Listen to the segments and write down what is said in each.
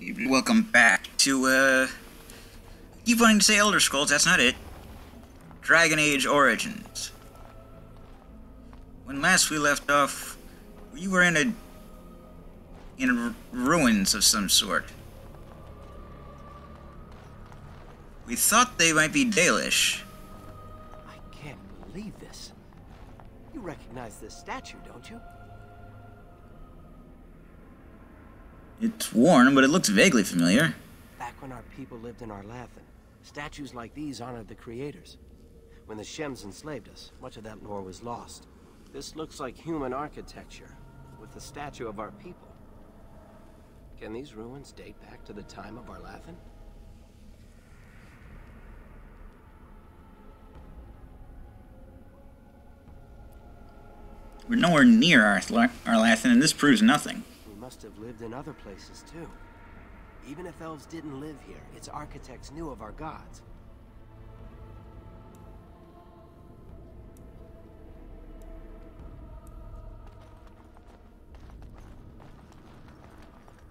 Welcome back to, keep wanting to say Elder Scrolls, that's not it. Dragon Age Origins. When last we left off, we were in ruins of some sort. We thought they might be Dalish. I can't believe this. You recognize this statue, don't you? It's worn, but it looks vaguely familiar. Back when our people lived in Arlathan, statues like these honored the creators. When the Shems enslaved us, much of that lore was lost. This looks like human architecture, with the statue of our people. Can these ruins date back to the time of Arlathan? We're nowhere near Arlathan, and this proves nothing. We must have lived in other places, too. Even if elves didn't live here, its architects knew of our gods.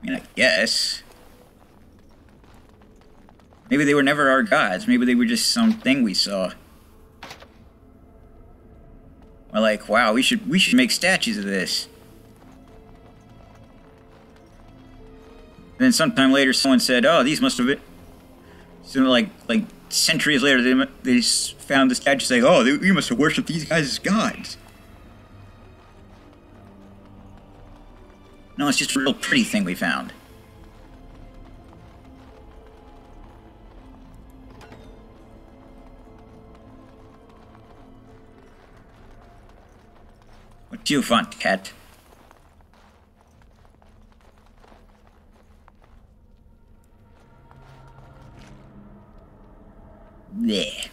I mean, I guess. Maybe they were never our gods. Maybe they were just something we saw. We're like, wow, we should make statues of this. And then sometime later, someone said, "Oh, these must have been." So like centuries later, they just found the statue saying, "Oh, we must have worshipped these guys as gods." No, it's just a real pretty thing we found. What do you want, cat? Bleh.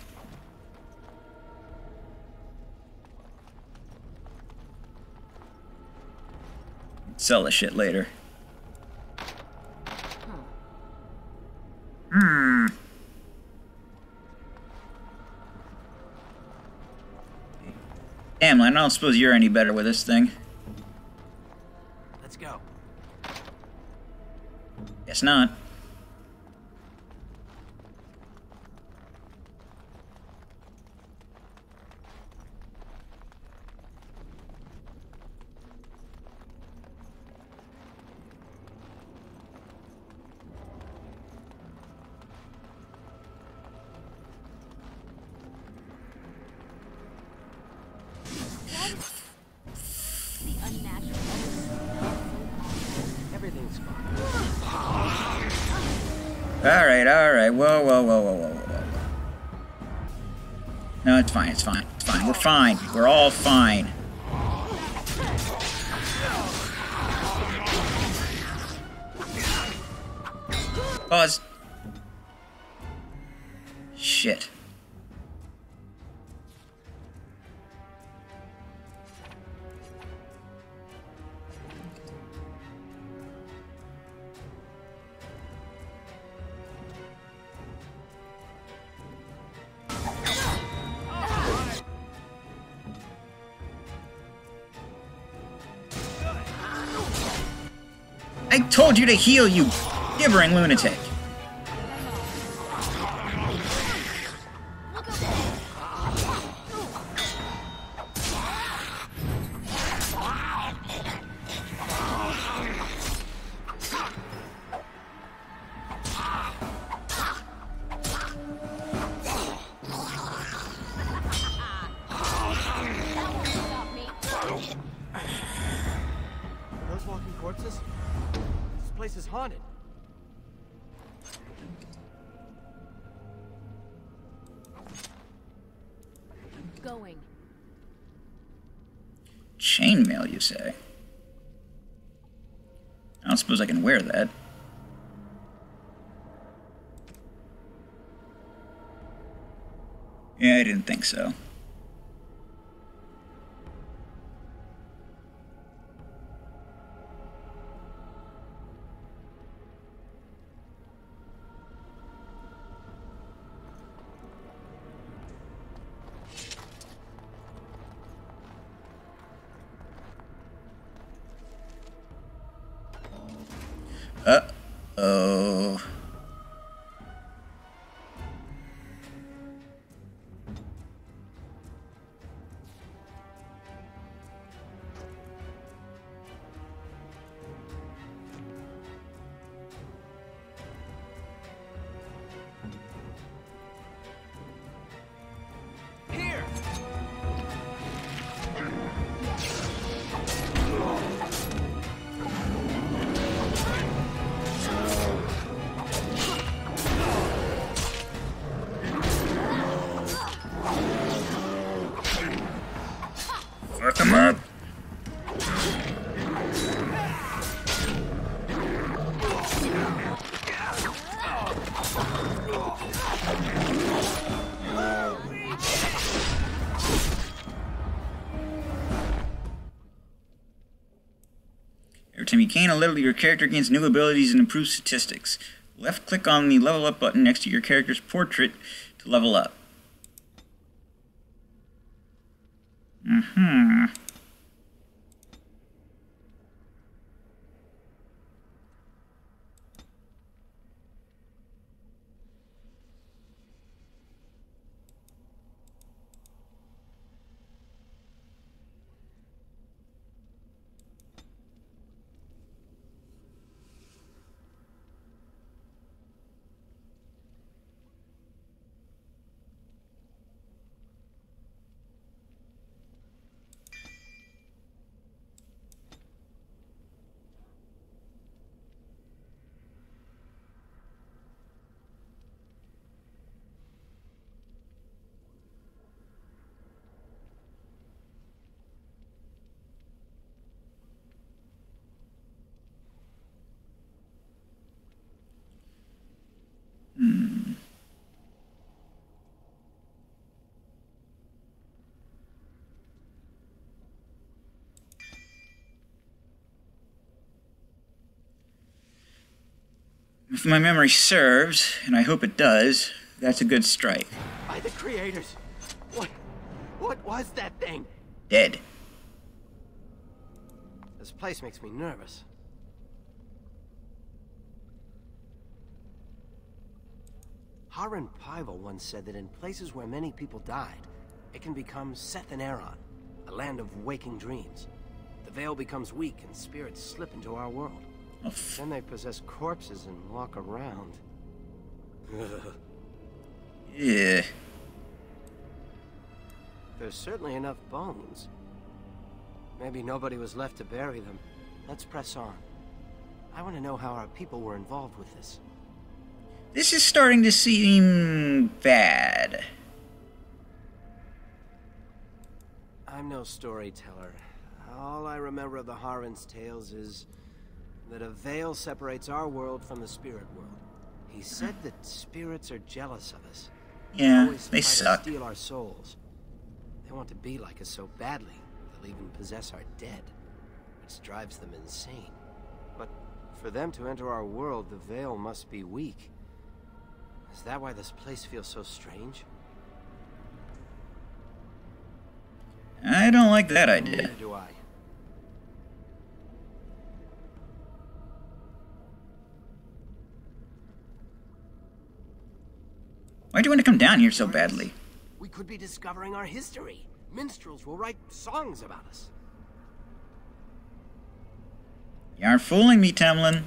Sell the shit later. Damn, I don't suppose you're any better with this thing. Let's go. Guess not. Everything's fine. Alright. Whoa. No, it's fine. We're fine. We're all fine. Pause. Shit. I told you to heal, you gibbering lunatic. Those walking corpses? This place is haunted. Going. Chainmail, you say? I don't suppose I can wear that. Yeah, I didn't think so. Oh. Here! Fuck him up. Every time you gain a level, your character gains new abilities and improves statistics. Left click on the level up button next to your character's portrait to level up. If my memory serves, and I hope it does, that's a good strike. By the creators! What was that thing? Dead. This place makes me nervous. Harun Pival once said that in places where many people died, it can become Seth and Aaron, a land of waking dreams. The veil becomes weak and spirits slip into our world. Oh, Then they possess corpses and walk around. yeah. There's certainly enough bones. Maybe nobody was left to bury them. Let's press on. I want to know how our people were involved with this. This is starting to seem bad. I'm no storyteller. All I remember of the Harun's tales is that a veil separates our world from the spirit world. He said that spirits are jealous of us. Yeah, Always they try suck. to steal our souls. They want to be like us so badly, they'll even possess our dead, which drives them insane. But for them to enter our world, the veil must be weak. Is that why this place feels so strange? I don't like that idea. Neither do I. Why do you want to come down here so badly? We could be discovering our history. Minstrels will write songs about us. You aren't fooling me, Temlin.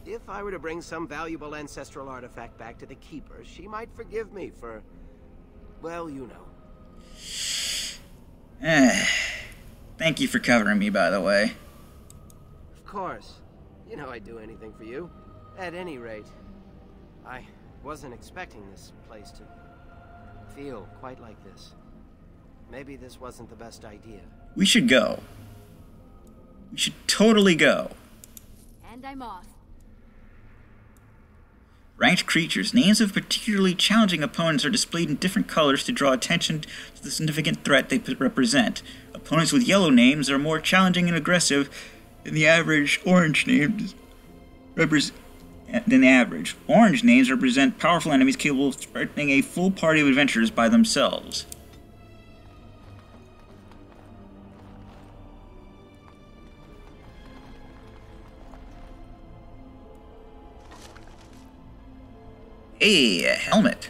If I were to bring some valuable ancestral artifact back to the Keeper, she might forgive me for... well, you know. Thank you for covering me, by the way. Of course. You know I'd do anything for you. At any rate, I wasn't expecting this place to feel quite like this. Maybe this wasn't the best idea. We should go. We should totally go. And I'm off. Ranked creatures. Names of particularly challenging opponents are displayed in different colors to draw attention to the significant threat they represent. Opponents with yellow names are more challenging and aggressive than the average orange names Orange names represent powerful enemies capable of threatening a full party of adventurers by themselves. Hey, a helmet.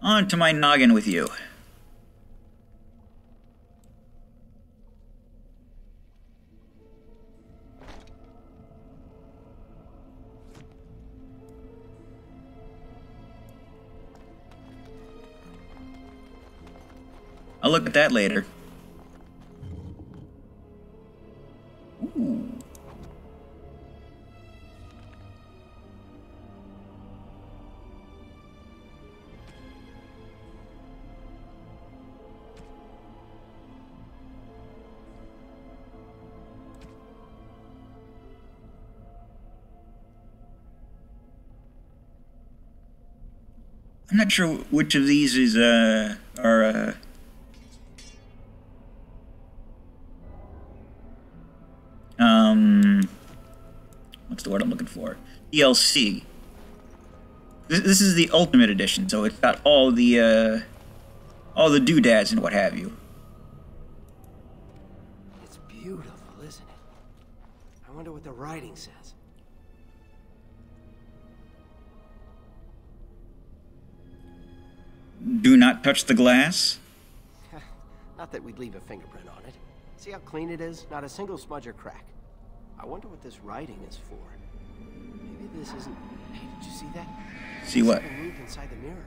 On to my noggin with you. I'll look at that later. Ooh. I'm not sure which of these is are what's the word I'm looking for? DLC. This is the Ultimate Edition, so it's got all the doodads and what have you. It's beautiful, isn't it? I wonder what the writing says. Do not touch the glass. Not that we'd leave a fingerprint on it. See how clean it is? Not a single smudge or crack. I wonder what this writing is for. Maybe this isn't... Hey, did you see that? See what? Something moved inside the mirror.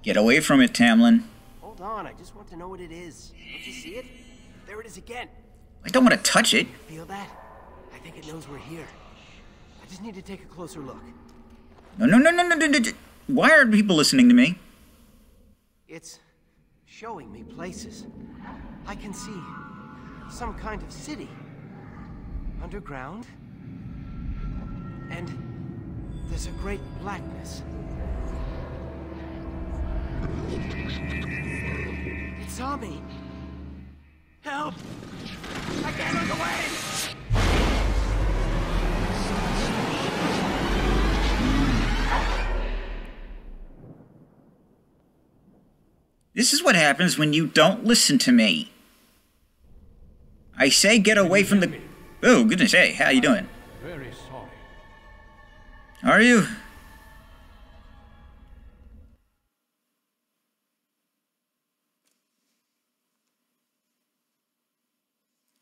Get away from it, Tamlin. Hold on, I just want to know what it is. Don't you see it? There it is again. I don't want to touch it. Feel that? I think it knows we're here. I just need to take a closer look. No. Why aren't people listening to me? It's showing me places. I can see some kind of city. Underground. And there's a great blackness. It saw me. Help! I can't look away! This is what happens when you don't listen to me. I say get away from the... Oh, goodness, hey, how you doing? Very sorry. Are you?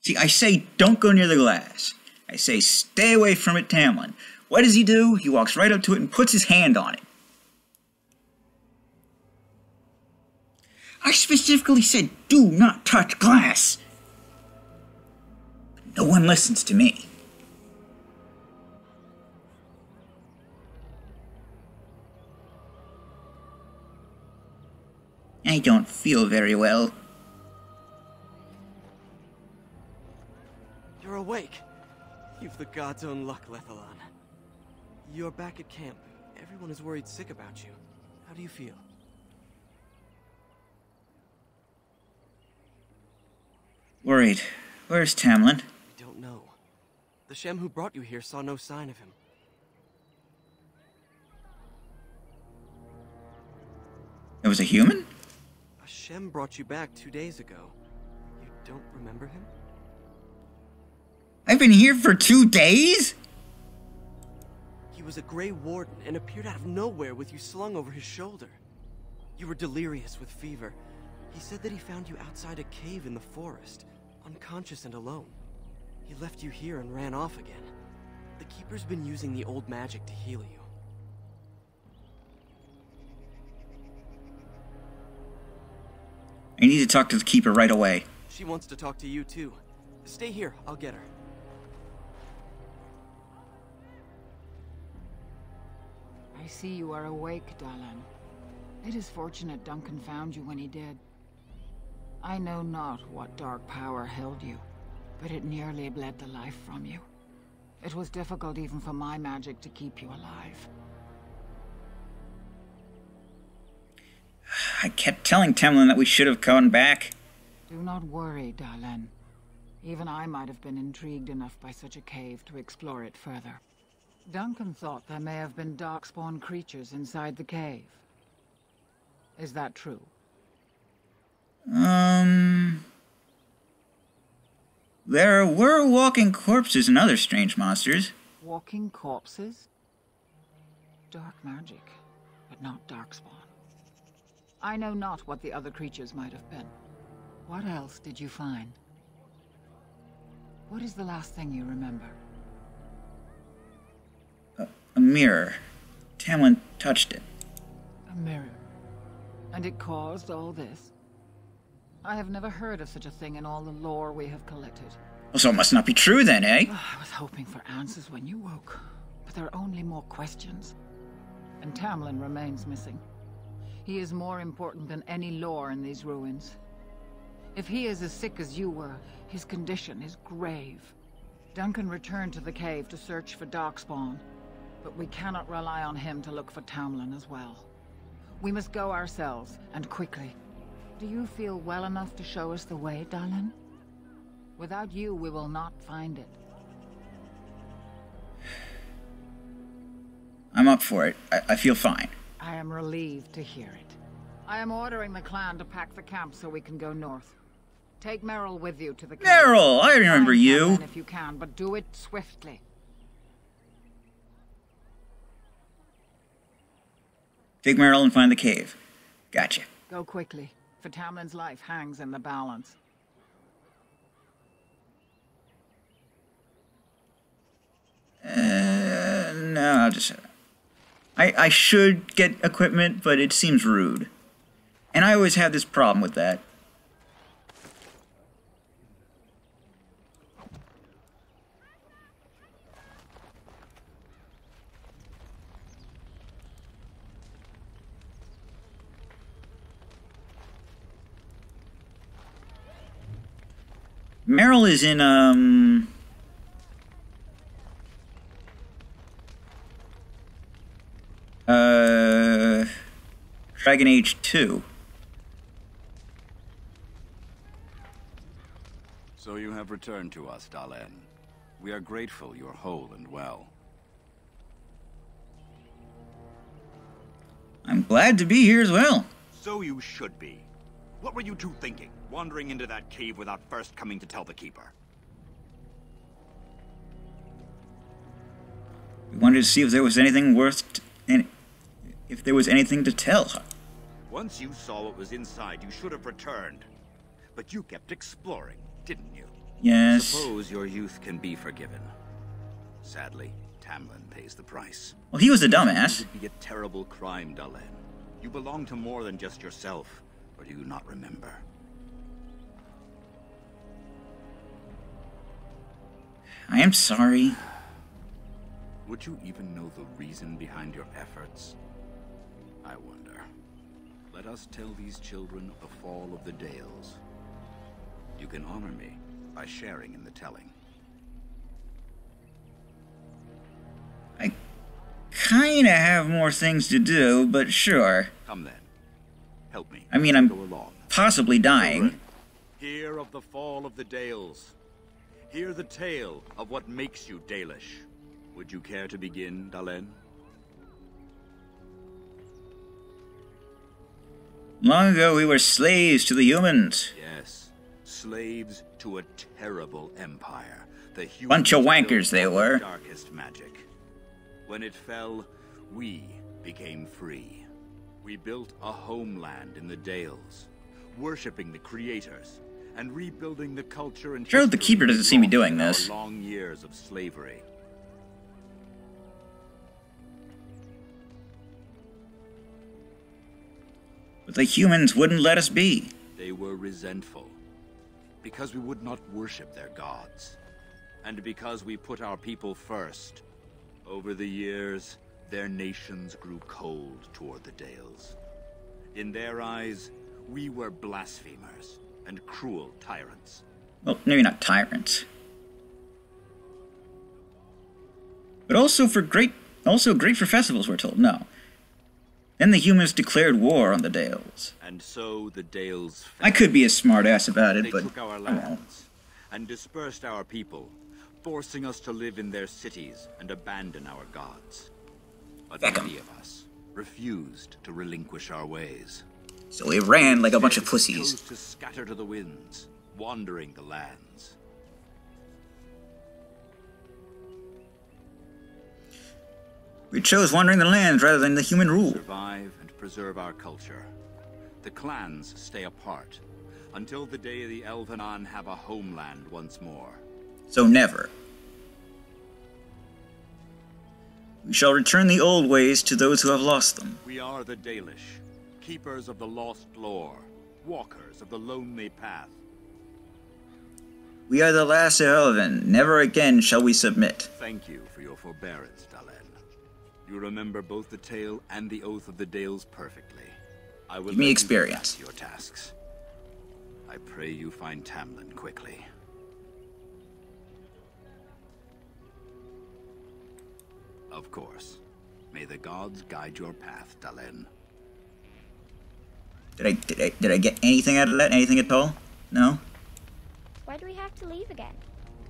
See, I say don't go near the glass. I say stay away from it, Tamlin. What does he do? He walks right up to it and puts his hand on it. I specifically said do not touch glass. No one listens to me. I don't feel very well. You're awake. You've the god's own luck, Lethalon. You're back at camp. Everyone is worried sick about you. How do you feel? Worried. Where's Tamlin? I don't know. The Shem who brought you here saw no sign of him. It was a human? A Shem brought you back 2 days ago. You don't remember him? I've been here for 2 days? He was a Grey Warden and appeared out of nowhere with you slung over his shoulder. You were delirious with fever. He said that he found you outside a cave in the forest, unconscious and alone. He left you here and ran off again. The Keeper's been using the old magic to heal you. I need to talk to the Keeper right away. She wants to talk to you too. Stay here, I'll get her. I see you are awake, Dahlan. It is fortunate Duncan found you when he did. I know not what dark power held you, but it nearly bled the life from you. It was difficult even for my magic to keep you alive. I kept telling Tamlin that we should have gone back. Do not worry, Dahlan. Even I might have been intrigued enough by such a cave to explore it further. Duncan thought there may have been darkspawn creatures inside the cave. Is that true? There were walking corpses and other strange monsters. Walking corpses? Dark magic, but not darkspawn. I know not what the other creatures might have been. What else did you find? What is the last thing you remember? A mirror. Tamlin touched it. A mirror. And it caused all this? I have never heard of such a thing in all the lore we have collected. Well, so it must not be true then, eh? I was hoping for answers when you woke, but there are only more questions. And Tamlin remains missing. He is more important than any lore in these ruins. If he is as sick as you were, his condition is grave. Duncan returned to the cave to search for Darkspawn, but we cannot rely on him to look for Tamlin as well. We must go ourselves, and quickly. Do you feel well enough to show us the way, Dallin? Without you, we will not find it. I'm up for it. I feel fine. I am relieved to hear it. I am ordering the clan to pack the camp so we can go north. Take Merrill with you to the cave. Merrill! I remember Find you! Tamlin if you can, but do it swiftly. Take Merrill and find the cave. Gotcha. Go quickly, for Tamlin's life hangs in the balance. No, I'll just... I should get equipment, but it seems rude. And I always have this problem with that. Merrill is in, Dragon Age 2. So you have returned to us, Dallin. We are grateful you are whole and well. I'm glad to be here as well. So you should be. What were you two thinking, wandering into that cave without first coming to tell the Keeper? We wanted to see if there was anything if there was anything to tell. Once you saw what was inside, you should have returned. But you kept exploring, didn't you? Yes. Suppose your youth can be forgiven. Sadly, Tamlin pays the price. Well, he was a It dumbass. would be a terrible crime, Dallin. You belong to more than just yourself, or do you not remember? I am sorry. Would you even know the reason behind your efforts? I wonder. Let us tell these children the fall of the Dales. You can honor me by sharing in the telling. I kinda have more things to do, but sure. Come then. Help me. I mean, Go I'm along. possibly dying. Children, hear of the fall of the Dales. Hear the tale of what makes you Dalish. Would you care to begin, Dallin? Long ago, we were slaves to the humans. Yes. Slaves to a terrible empire. The humans Bunch of wankers built they our were. Darkest magic. When it fell, we became free. We built a homeland in the Dales, worshipping the creators and rebuilding the culture and Gerald the history Keeper doesn't see me lost doing in this. our long years of slavery. But the humans wouldn't let us be. They were resentful because we would not worship their gods, and because we put our people first. Over the years, their nations grew cold toward the Dales. In their eyes, we were blasphemers and cruel tyrants. Well, maybe not tyrants. But also great for festivals, we're told. No. Then the humans declared war on the Dales. And so the Dales fell. I could be a smartass about it, They but took our I won't. lands and dispersed our people, forcing us to live in their cities and abandon our gods. But Heck 'em. many of us refused to relinquish our ways. So we ran like a bunch of Instead, pussies. chose to scatter to the winds, wandering the lands. We chose wandering the lands rather than the human rule. Survive and preserve our culture. The clans stay apart until the day the Elvenon have a homeland once more. So never. We shall return the old ways to those who have lost them. We are the Dalish, keepers of the lost lore, walkers of the lonely path. We are the last Elven. Never again shall we submit. Thank you for your forbearance, Dalen. You remember both the tale and the Oath of the Dales perfectly. I will Give me let you experience. get back to your tasks. I pray you find Tamlin quickly. Of course. May the gods guide your path, Dalen. Did I get anything out of that? Anything at all? No? Why do we have to leave again?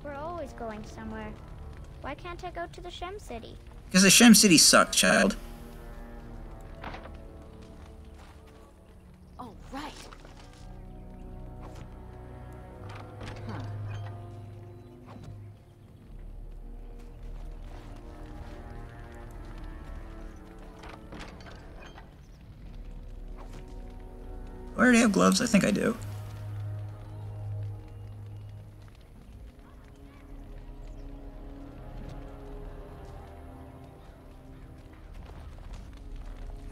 We're always going somewhere. Why can't I go to the Shem City? Because the Shem City sucks, child. Oh, right. Do I already have gloves? I think I do.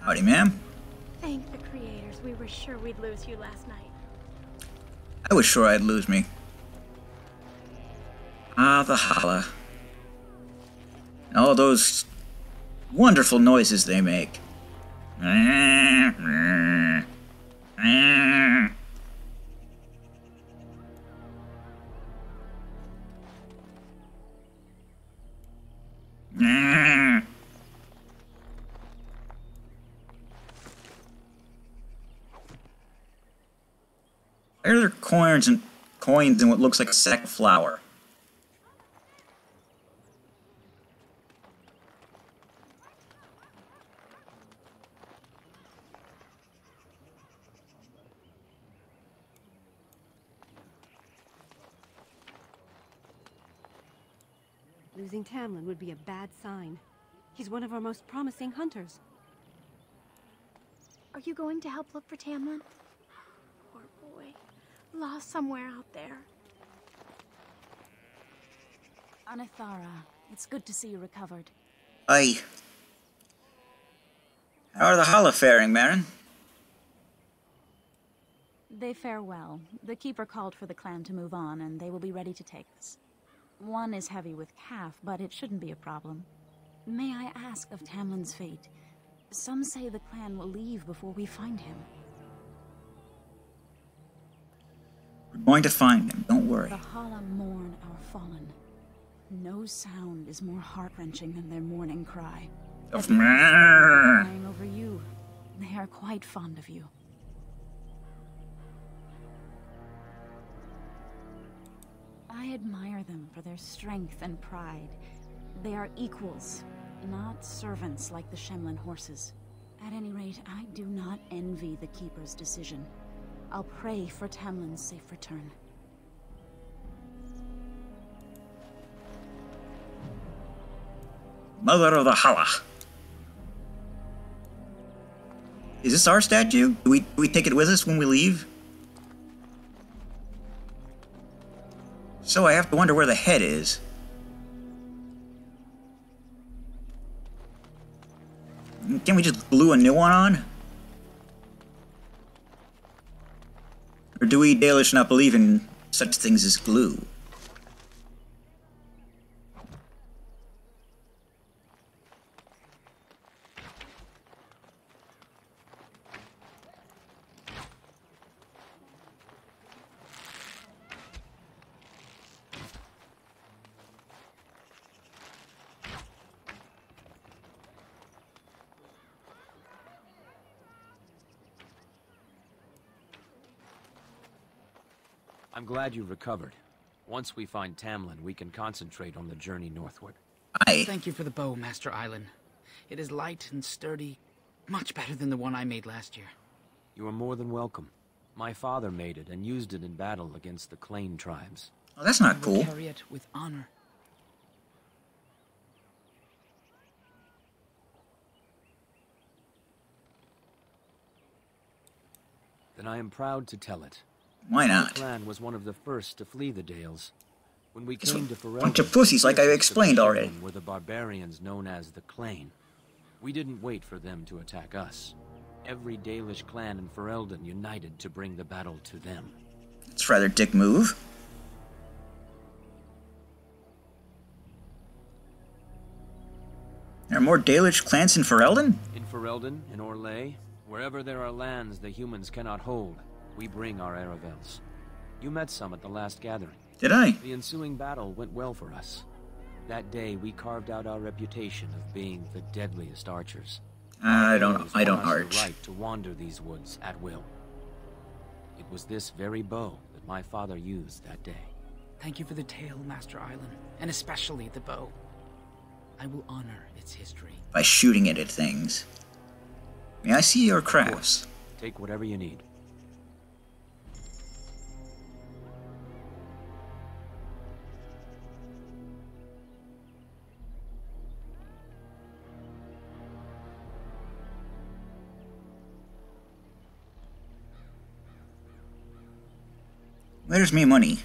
Howdy, ma'am. Thank the creators. We were sure we'd lose you last night. I was sure I'd lose me. Ah, the Hala. And all those wonderful noises they make. Why are there coins in what looks like a sack of flour? Losing Tamlin would be a bad sign. He's one of our most promising hunters. Are you going to help look for Tamlin? Poor boy. Lost somewhere out there. Anithara, it's good to see you recovered. Aye. How are the Hala faring, Marin? They fare well. The Keeper called for the clan to move on, and they will be ready to take us. One is heavy with calf, but it shouldn't be a problem. May I ask of Tamlin's fate? Some say the clan will leave before we find him. We're going to find him, don't worry. The Hala mourn our fallen. No sound is more heart-wrenching than their mourning cry. Of Crying over you. They are quite fond of you. I admire them for their strength and pride. They are equals, not servants like the Shemlin horses. At any rate, I do not envy the Keeper's decision. I'll pray for Tamlin's safe return. Mother of the Hala. Is this our statue? Do we take it with us when we leave? So I have to wonder where the head is. Can't we just glue a new one on? Or do we Dalish not believe in such things as glue? I'm glad you recovered. Once we find Tamlin, we can concentrate on the journey northward. Aye. Thank you for the bow, Master Island. It is light and sturdy, much better than the one I made last year. You are more than welcome. My father made it and used it in battle against the Clane tribes. Oh, that's not cool. Carry it with honor. Then I am proud to tell it. Why Our not? clan was one of the first to flee the Dales. When we came to Ferelden, Bunch of pussies, like I explained already. were the barbarians known as the Clane. We didn't wait for them to attack us. Every Dalish clan in Ferelden united to bring the battle to them. It's a rather dick move. There are more Dalish clans in Ferelden? In Ferelden, in Orlais, wherever there are lands the humans cannot hold, we bring our Aravels. You met some at the last gathering. Did I? The ensuing battle went well for us. That day, we carved out our reputation of being the deadliest archers. I don't arch. The right to wander these woods at will. It was this very bow that my father used that day. Thank you for the tale, Master Island, and especially the bow. I will honor its history. By shooting it at things. May I see your crafts? Take whatever you need. Where's me money?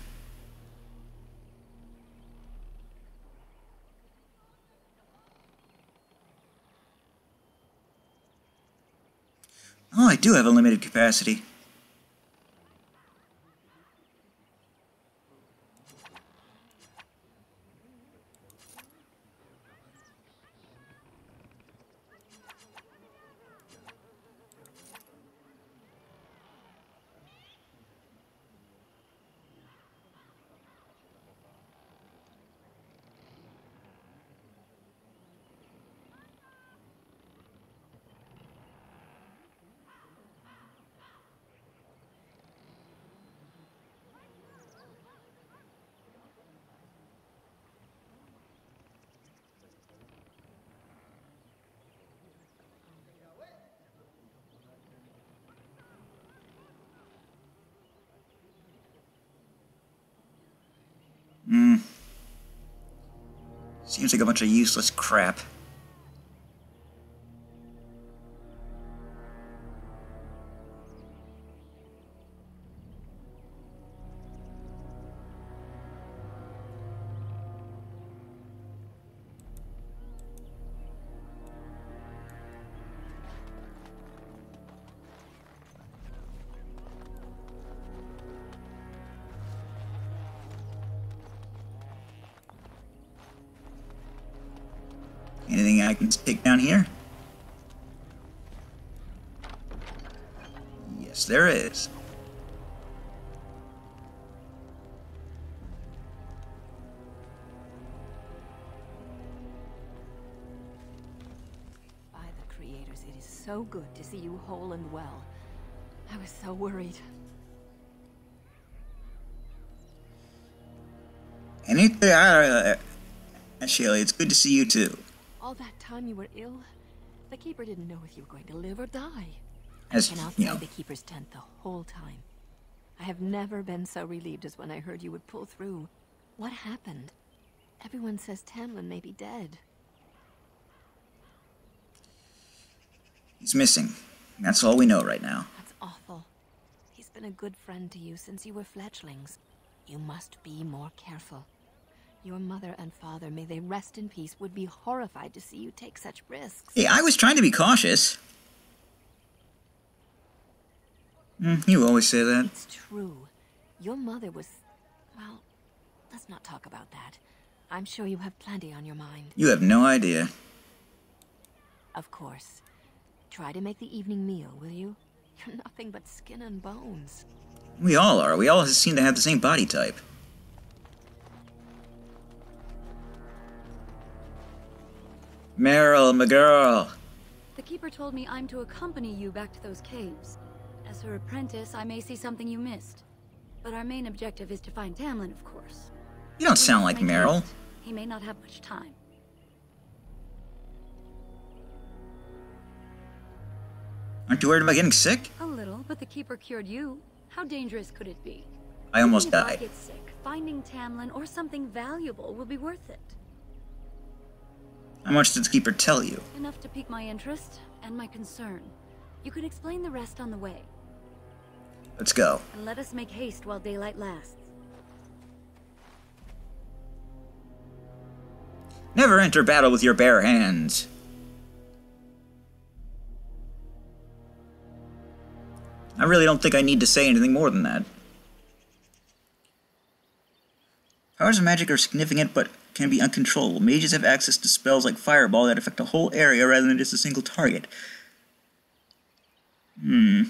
Oh, I do have a limited capacity. Seems like a bunch of useless crap. Anything I can take down here? Yes, there is. By the creators, it is so good to see you whole and well. I was so worried. Shaylee, it's good to see you too. All that time you were ill, the Keeper didn't know if you were going to live or die. As, I've been outside you know. the Keeper's tent the whole time. I have never been so relieved as when I heard you would pull through. What happened? Everyone says Tamlin may be dead. He's missing. That's all we know right now. That's awful. He's been a good friend to you since you were fledglings. You must be more careful. Your mother and father, may they rest in peace, would be horrified to see you take such risks. Hey, I was trying to be cautious. You always say that. It's true. Your mother was... well, let's not talk about that. I'm sure you have plenty on your mind. You have no idea. Of course. Try to make the evening meal, will you? You're nothing but skin and bones. We all are. We all seem to have the same body type. Meryl, my girl. The Keeper told me I'm to accompany you back to those caves. As her apprentice, I may see something you missed. But our main objective is to find Tamlin, of course. You don't sound like Meryl. He may not have much time. Aren't you worried about getting sick? A little, but the Keeper cured you. How dangerous could it be? I almost Even if I died. get sick, finding Tamlin or something valuable will be worth it. How much did the Keeper tell you? Enough to pique my interest and my concern. You could explain the rest on the way. Let's go. And let us make haste while daylight lasts. Never enter battle with your bare hands. I really don't think I need to say anything more than that. Powers of magic are significant, but can be uncontrollable. Mages have access to spells like Fireball that affect a whole area rather than just a single target. Have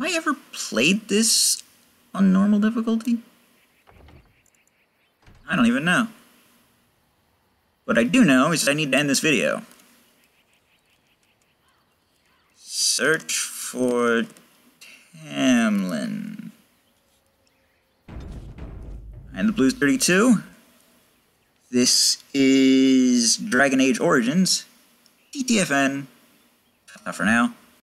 I ever played this on normal difficulty? I don't even know. What I do know is I need to end this video. Search for Tamlin. And the Blues 32. This is Dragon Age Origins. TTFN. For now.